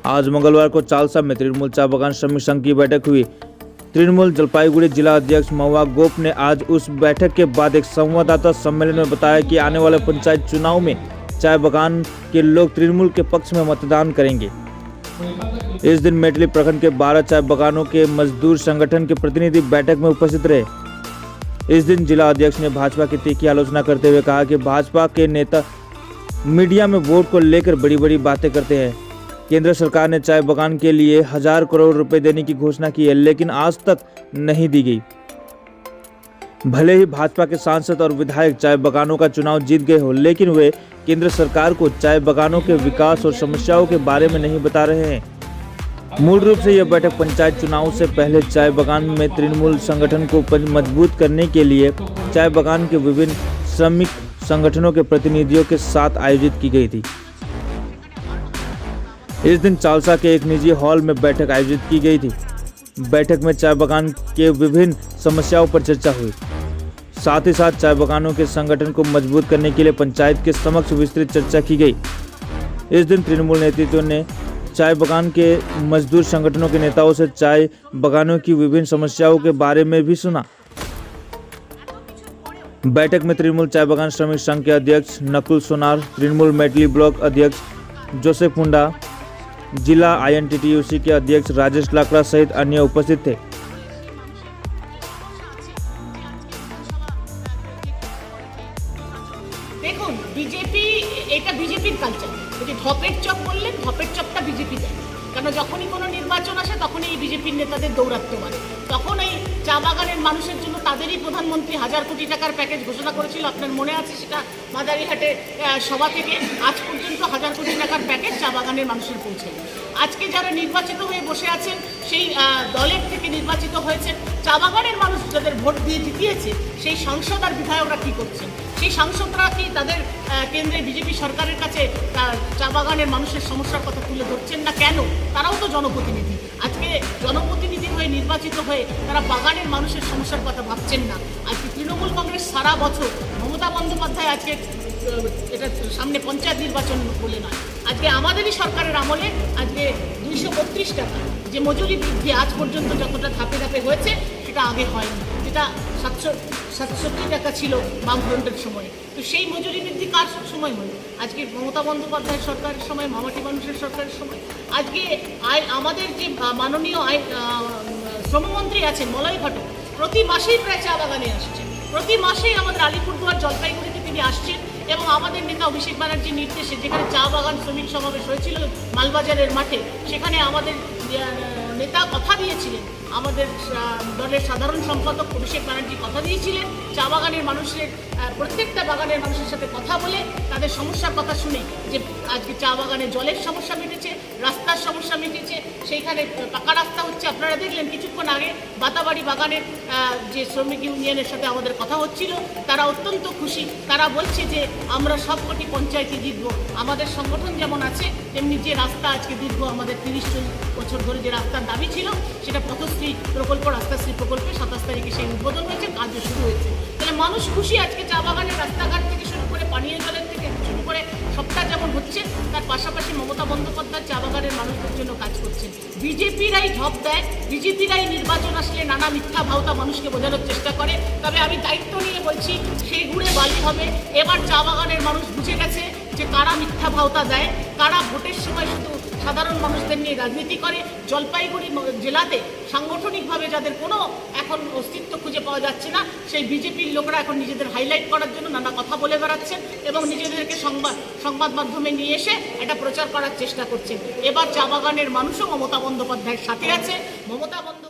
आज मंगलवार को चालसा में तृणमूल चाय बागान श्रमिक संघ की बैठक हुई। तृणमूल जलपाईगुड़ी जिला अध्यक्ष महुआ गोप ने आज उस बैठक के बाद एक संवाददाता सम्मेलन में बताया कि आने वाले पंचायत चुनाव में चाय बागान के लोग तृणमूल के पक्ष में मतदान करेंगे। इस दिन मेटली प्रखंड के 12 चाय बागानों के मजदूर संगठन के प्रतिनिधि बैठक में उपस्थित रहे। इस दिन जिला अध्यक्ष ने भाजपा की तीखी आलोचना करते हुए कहा कि भाजपा के नेता मीडिया में वोट को लेकर बड़ी बड़ी बातें करते हैं। केंद्र सरकार ने चाय बागान के लिए 1000 करोड़ रुपए देने की घोषणा की है, लेकिन आज तक नहीं दी गई। भले ही भाजपा के सांसद और विधायक चाय बागानों का चुनाव जीत गए हो, लेकिन वे केंद्र सरकार को चाय बागानों के विकास और समस्याओं के बारे में नहीं बता रहे हैं। मूल रूप से यह बैठक पंचायत चुनाव से पहले चाय बागान में तृणमूल संगठन को मजबूत करने के लिए चाय बागान के विभिन्न श्रमिक संगठनों के प्रतिनिधियों के साथ आयोजित की गई थी। इस दिन चालसा के एक निजी हॉल में बैठक आयोजित की गई थी। बैठक में चाय बागान के विभिन्न समस्याओं पर चर्चा हुई। साथ ही साथ चाय बागानों के संगठन को मजबूत करने के लिए पंचायत के समक्ष विस्तृत चर्चा की गई। इस दिन तृणमूल नेतृत्व ने चाय बागान के मजदूर संगठनों के नेताओं से चाय बागानों की विभिन्न समस्याओं के बारे में भी सुना। बैठक में तृणमूल चाय बागान श्रमिक संघ के अध्यक्ष नकुल सोनार, तृणमूल मेटली ब्लॉक अध्यक्ष जोसेफ मुंडा, जिला INTTUC के अध्यक्ष राजेश लाकड़ा सहित अन्य उपस्थित थे। দেখুন বিজেপি এটা বিজেপির কালচার। যদি ধপের চপ বললেন ধপের চপটা বিজেপি দেয়, কারণ যখনই কোনো নির্বাচন আসে তখনই এই বিজেপির নেতাদের দৌরাত্ম্য বাড়ে। তখন এই চা বাগানের মানুষের জন্য তাদেরই প্রধানমন্ত্রী 1000 কোটি টাকার প্যাকেজ ঘোষণা করেছিল, আপনার মনে আছে সেটা মাদারিহাটে সভা থেকে আজ পর্যন্ত 1000 কোটি টাকার প্যাকেজ চা বাগানের মানুষের পৌঁছে। আজকে যারা নির্বাচিত হয়ে বসে আছেন সেই দলের থেকে নির্বাচিত হয়েছেন, চা বাগানের মানুষ যাদের ভোট দিয়ে জিতিয়েছে সেই সাংসদ আর বিধায়করা কী করছেন? সেই সাংসদরা কি তাদের কেন্দ্রে বিজেপি সরকারের কাছে চা বাগানের মানুষের সমস্যার কথা তুলে ধরছেন না কেন? তারাও তো জনপ্রতিনিধি। আজকে জনপ্রতিনিধি হয়ে নির্বাচিত হয়ে তারা বাগানের মানুষের সমস্যার কথা ভাবছেন না। আজকে তৃণমূল কংগ্রেস সারা বছর মমতা বন্দ্যোপাধ্যায় আজকে এটা সামনে পঞ্চায়েত নির্বাচন বলে নয়, আজকে আমাদেরই সরকারের আমলে আজকে 232 টাকা যে মজুরি বৃদ্ধি আজ পর্যন্ত যতটা ধাপে ধাপে হয়েছে সেটা আগে হয়নি, যেটা 770 টাকা ছিল বামফ্রন্টের সময়। তো সেই মজুরি বৃদ্ধি কার সময় হলো? আজকে মমতা বন্দ্যোপাধ্যায়ের সরকারের সময়, মামাটি মানুষের সরকারের সময়। আজকে আমাদের যে মাননীয় শ্রমমন্ত্রী আছেন মলয় ঘটক, প্রতি মাসেই প্রায় চা বাগানে আসছেন, প্রতি মাসেই আমাদের আলিপুরদুয়ার জলপাইগুড়িতে তিনি আসছেন এবং আমাদের নেতা অভিষেক ব্যানার্জির নির্দেশে যেখানে চা বাগান শ্রমিক সমাবেশ হয়েছিল মালবাজারের মাঠে, সেখানে আমাদের নেতা কথা দিয়েছিলেন, আমাদের দলের সাধারণ সম্পাদক অভিষেক ব্যানার্জি কথা দিয়েছিলেন চা বাগানের মানুষের প্রত্যেকটা বাগানের মানুষের সাথে কথা বলে তাদের সমস্যার কথা শুনে যে আজকে চা বাগানে জলের সমস্যা মিটেছে, রাস্তার সমস্যা মিটেছে, সেইখানে পাকা রাস্তা হচ্ছে। আপনারা দেখলেন কিছুক্ষণ আগে বাতাবাড়ি বাগানের যে শ্রমিক ইউনিয়নের সাথে আমাদের কথা হচ্ছিল, তারা অত্যন্ত খুশি। তারা বলছে যে আমরা সবকটি পঞ্চায়েতে জিতব। আমাদের সংগঠন যেমন আছে তেমনি যে রাস্তা আজকে দীর্ঘ আমাদের 30-40 বছর ধরে যে রাস্তার দাবি ছিল সেটা পথশ্রী প্রকল্প, রাস্তাশ্রী প্রকল্পে 27 তারিখে সেই উদ্বোধন হয়েছে, কাজও শুরু হয়েছে। তাহলে মানুষ খুশি। আজকে চা বাগানের রাস্তাঘাট থেকে শুরু করে পানীয় জলের থেকে শুরু করে সবটা যেমন হচ্ছে, তার পাশাপাশি মমতা বন্দ্যোপাধ্যায় চা বাগানের মানুষদের জন্য কাজ করছেন। বিজেপিরাই ঢপ দেয়, বিজেপিরাই নির্বাচন আসলে নানা মিথ্যা ভাওতা মানুষকে বোঝানোর চেষ্টা করে। তবে আমি দায়িত্ব নিয়ে বলছি, সেই গুড়ে বালি হবে। এবার চা বাগানের মানুষ বুঝে গেছে যে কারা মিথ্যা ভাওতা দেয়, কারা ভোটের সময় শুধু সাধারণ মানুষদের নিয়ে রাজনীতি করে। জলপাইগুড়ি জেলাতে সাংগঠনিকভাবে যাদের কোনো এখন অস্তিত্ব খুঁজে পাওয়া যাচ্ছে না, সেই বিজেপির লোকরা এখন নিজেদের হাইলাইট করার জন্য নানা কথা বলে বেড়াচ্ছেন এবং নিজেদেরকে সংবাদ মাধ্যমে নিয়ে এসে এটা প্রচার করার চেষ্টা করছেন। এবার চা বাগানের মানুষও মমতা বন্দ্যোপাধ্যায়ের সাথে আছে। মমতা বন্দ্যোপাধ্যায়